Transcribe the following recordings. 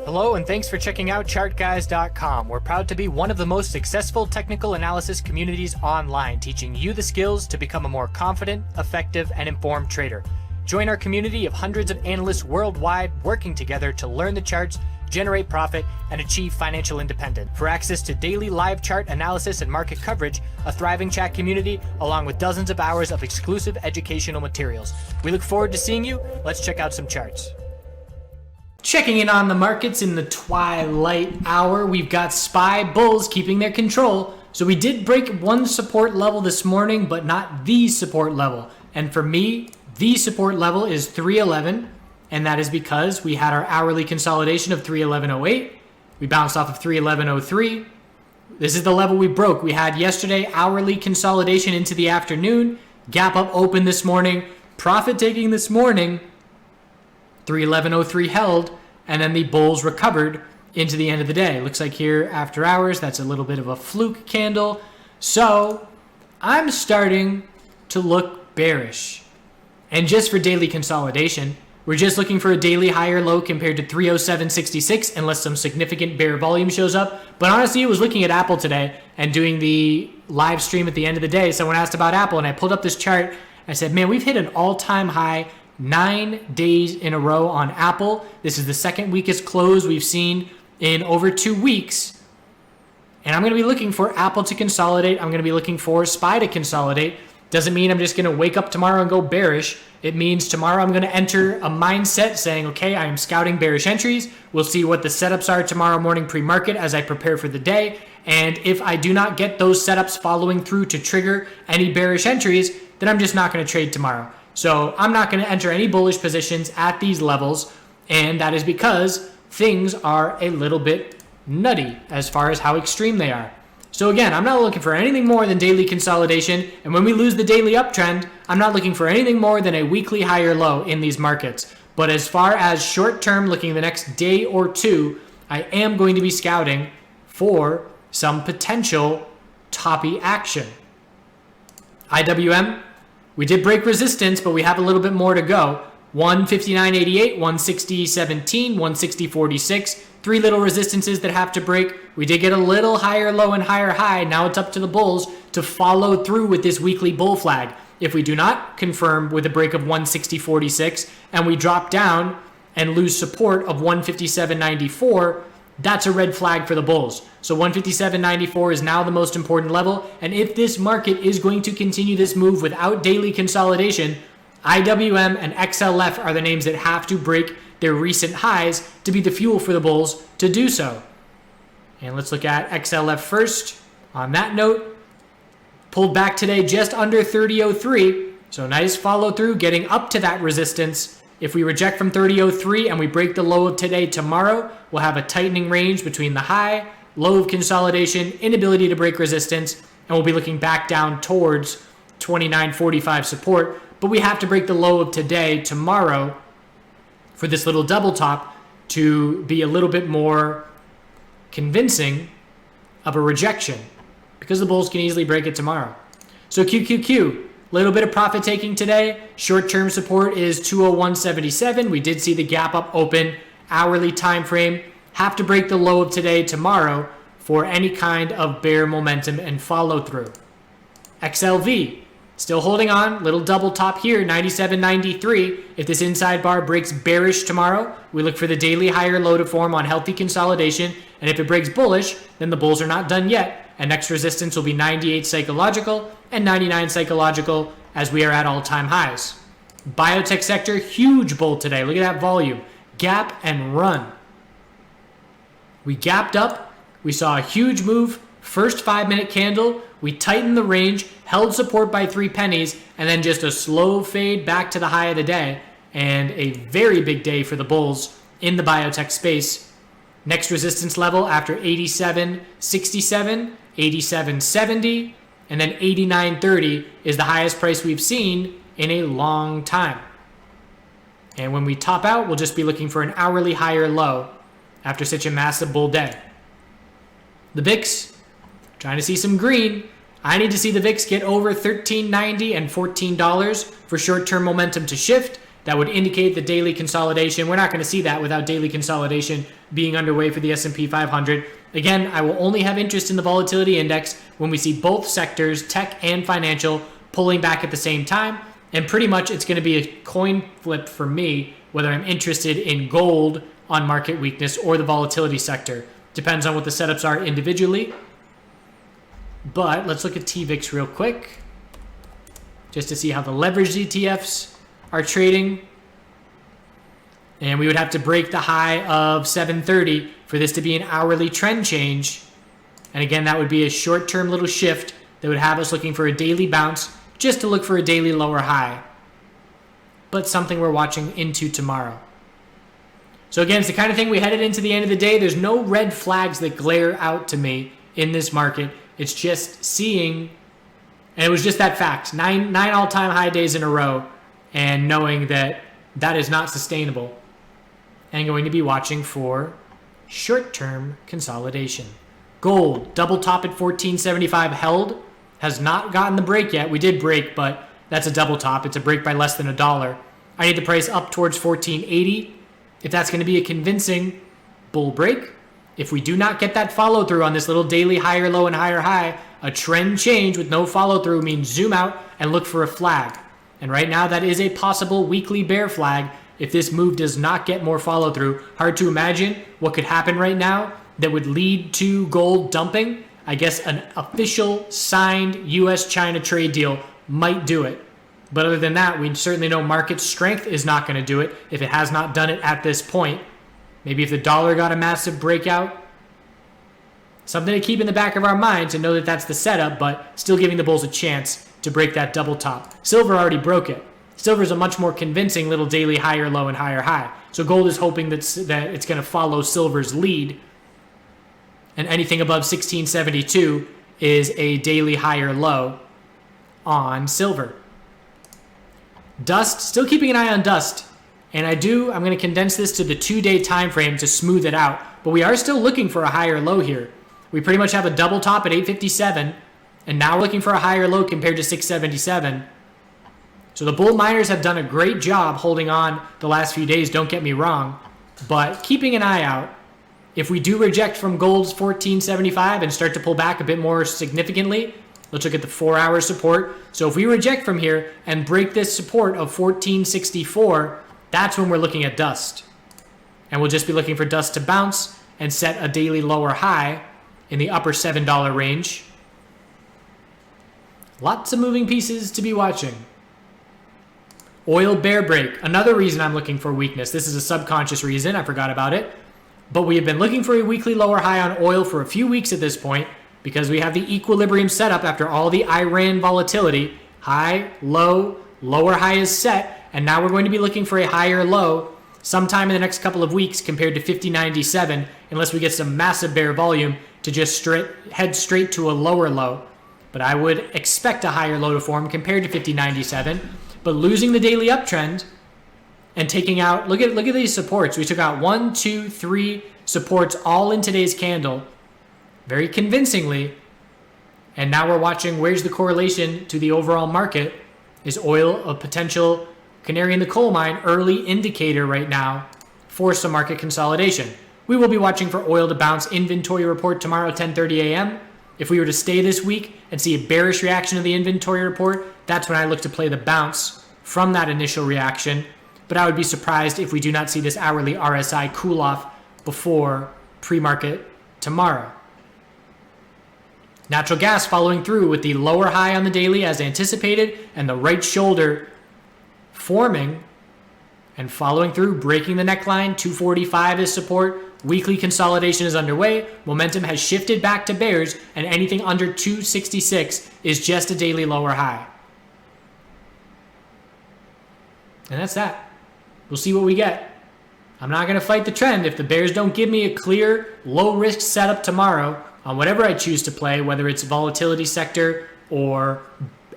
Hello and thanks for checking out ChartGuys.com. We're proud to be one of the most successful technical analysis communities online, teaching you the skills to become a more confident, effective, and informed trader. Join our community of hundreds of analysts worldwide working together to learn the charts, generate profit, and achieve financial independence. For access to daily live chart analysis and market coverage, a thriving chat community, along with dozens of hours of exclusive educational materials. We look forward to seeing you. Let's check out some charts. Checking in on the markets in the twilight hour, we've got SPY bulls keeping their control. So we did break one support level this morning, but not the support level. And for me, the support level is 311, and that is because we had our hourly consolidation of 311.08. We bounced off of 311.03. This is the level we broke. We had yesterday hourly consolidation into the afternoon, gap up open this morning, profit taking this morning, 311.03 held, and then the bulls recovered into the end of the day. Looks like here after hours, that's a little bit of a fluke candle. So I'm starting to look bearish. And just for daily consolidation, we're just looking for a daily higher low compared to 307.66 unless some significant bear volume shows up. But honestly, I was looking at Apple today and doing the live stream at the end of the day. Someone asked about Apple and I pulled up this chart. I said, man, we've hit an all-time high 9 days in a row on Apple. This is the second weakest close we've seen in over 2 weeks. And I'm going to be looking for Apple to consolidate. I'm going to be looking for SPY to consolidate. Doesn't mean I'm just going to wake up tomorrow and go bearish. It means tomorrow I'm going to enter a mindset saying, okay, I am scouting bearish entries. We'll see what the setups are tomorrow morning pre-market as I prepare for the day. And if I do not get those setups following through to trigger any bearish entries, then I'm just not going to trade tomorrow. So I'm not going to enter any bullish positions at these levels, and that is because things are a little bit nutty as far as how extreme they are. So again, I'm not looking for anything more than daily consolidation, and when we lose the daily uptrend, I'm not looking for anything more than a weekly higher low in these markets. But as far as short term, looking the next day or two, I am going to be scouting for some potential toppy action. IWM, we did break resistance, but we have a little bit more to go. 159.88, 160.17, 160.46. 3 little resistances that have to break. We did get a little higher low and higher high. Now it's up to the bulls to follow through with this weekly bull flag. If we do not confirm with a break of 160.46 and we drop down and lose support of 157.94, that's a red flag for the bulls. So 157.94 is now the most important level. And if this market is going to continue this move without daily consolidation, IWM and XLF are the names that have to break their recent highs to be the fuel for the bulls to do so. And let's look at XLF first. On that note, pulled back today just under 30.03. So nice follow through, getting up to that resistance. If we reject from 30.03 and we break the low of today tomorrow, we'll have a tightening range between the high, low of consolidation, inability to break resistance, and we'll be looking back down towards 29.45 support. But we have to break the low of today tomorrow for this little double top to be a little bit more convincing of a rejection, because the bulls can easily break it tomorrow. So QQQ, little bit of profit taking today. Short-term support is 201.77. We did see the gap up open. Hourly time frame, have to break the low of today tomorrow for any kind of bear momentum and follow through. XLV, still holding on, little double top here, 97.93. If this inside bar breaks bearish tomorrow, we look for the daily higher low to form on healthy consolidation. And if it breaks bullish, then the bulls are not done yet. And next resistance will be 98 psychological and 99 psychological as we are at all-time highs. Biotech sector, huge bull today. Look at that volume. Gap and run. We gapped up. We saw a huge move. First 5-minute candle. We tightened the range, held support by 3 pennies, and then just a slow fade back to the high of the day. And a very big day for the bulls in the biotech space. Next resistance level after 87.67, 87.70, and then 89.30 is the highest price we've seen in a long time. And when we top out, we'll just be looking for an hourly higher low after such a massive bull day. The VIX, trying to see some green. I need to see the VIX get over $13.90 and $14 for short-term momentum to shift. that would indicate the daily consolidation. We're not going to see that without daily consolidation being underway for the S&P 500. Again, I will only have interest in the volatility index when we see both sectors, tech and financial, pulling back at the same time. And pretty much it's going to be a coin flip for me whether I'm interested in gold on market weakness or the volatility sector. Depends on what the setups are individually. But let's look at TVIX real quick just to see how the leveraged ETFs are trading. And we would have to break the high of 730 for this to be an hourly trend change. And again, that would be a short-term little shift that would have us looking for a daily bounce just to look for a daily lower high. But something we're watching into tomorrow. So again, it's the kind of thing we headed into the end of the day. There's no red flags that glare out to me in this market. It's just seeing, and it was just that fact, nine all-time high days in a row, and knowing that that is not sustainable. And going to be watching for short-term consolidation. Gold, double top at 1475 held, has not gotten the break yet. We did break, but that's a double top. It's a break by less than $1. I need the price up towards 1480. If that's going to be a convincing bull break, if we do not get that follow through on this little daily higher low and higher high, a trend change with no follow through means zoom out and look for a flag. And right now that is a possible weekly bear flag if this move does not get more follow through. Hard to imagine what could happen right now that would lead to gold dumping. I guess an official signed US-China trade deal might do it. But other than that, we certainly know market strength is not going to do it if it has not done it at this point. Maybe if the dollar got a massive breakout. Something to keep in the back of our mind to know that that's the setup, but still giving the bulls a chance to break that double top. Silver already broke it. Silver is a much more convincing little daily higher low and higher high. So gold is hoping that it's going to follow silver's lead. And anything above 1672 is a daily higher low on silver. Dust, still keeping an eye on dust. And I'm going to condense this to the 2-day time frame to smooth it out. But we are still looking for a higher low here. We pretty much have a double top at 857. And now we're looking for a higher low compared to 677. So the bull miners have done a great job holding on the last few days, don't get me wrong. But keeping an eye out. If we do reject from gold's 1475 and start to pull back a bit more significantly, let's look at the 4-hour support. So if we reject from here and break this support of 1464, that's when we're looking at dust. And we'll just be looking for dust to bounce and set a daily lower high in the upper $7 range. Lots of moving pieces to be watching. Oil bear break, another reason I'm looking for weakness. This is a subconscious reason, I forgot about it. But we have been looking for a weekly lower high on oil for a few weeks at this point because we have the equilibrium set up after all the Iran volatility. High, low, lower high is set, and now we're going to be looking for a higher low sometime in the next couple of weeks compared to 5097 unless we get some massive bear volume to just head straight to a lower low. But I would expect a higher low to form compared to 5097. But losing the daily uptrend and taking out, look at these supports. We took out 1, 2, 3 supports all in today's candle very convincingly. And now we're watching where's the correlation to the overall market. Is oil a potential canary in the coal mine early indicator right now for some market consolidation? We will be watching for oil to bounce inventory report tomorrow at 10:30 a.m. If we were to stay this week and see a bearish reaction to the inventory report, that's when I look to play the bounce from that initial reaction. But I would be surprised if we do not see this hourly RSI cool off before pre-market tomorrow. Natural gas following through with the lower high on the daily as anticipated and the right shoulder forming and following through, breaking the neckline. 245 is support. Weekly consolidation is underway. Momentum has shifted back to bears, and anything under 266 is just a daily lower high. And that's that. We'll see what we get. I'm not going to fight the trend. If the bears don't give me a clear, low-risk setup tomorrow on whatever I choose to play, whether it's volatility sector or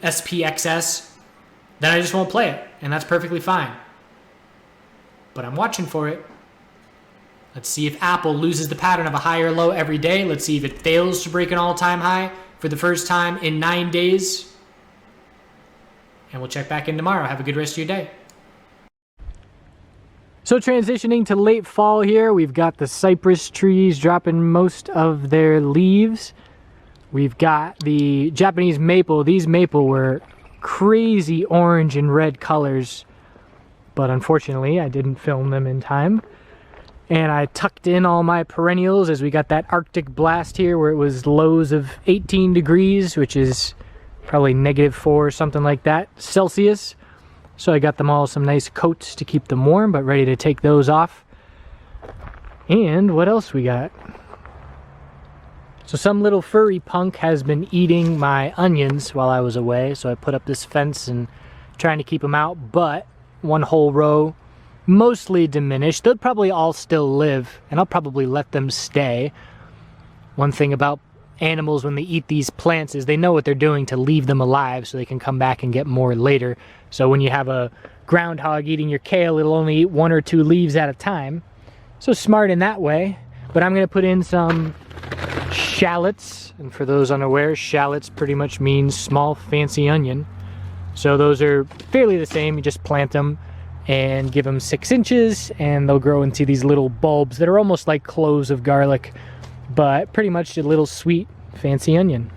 SPXS, then I just won't play it, and that's perfectly fine. But I'm watching for it. Let's see if Apple loses the pattern of a higher low every day. Let's see if it fails to break an all-time high for the first time in 9 days. And we'll check back in tomorrow. Have a good rest of your day. So transitioning to late fall here, we've got the cypress trees dropping most of their leaves. We've got the Japanese maple. These maple were crazy orange and red colors, but unfortunately I didn't film them in time. And I tucked in all my perennials as we got that Arctic blast here where it was lows of 18 degrees, which is probably -4 or something like that Celsius. So I got them all some nice coats to keep them warm, but ready to take those off. And what else we got? So some little furry punk has been eating my onions while I was away, so I put up this fence and trying to keep them out, but one whole row mostly diminished. They'll probably all still live, and I'll probably let them stay. One thing about animals when they eat these plants is they know what they're doing to leave them alive so they can come back and get more later. So when you have a groundhog eating your kale, it'll only eat 1 or 2 leaves at a time. So smart in that way. But I'm going to put in some shallots, and for those unaware, shallots pretty much means small fancy onion. So those are fairly the same. You just plant them and give them 6 inches and they'll grow into these little bulbs that are almost like cloves of garlic, but pretty much a little sweet fancy onion.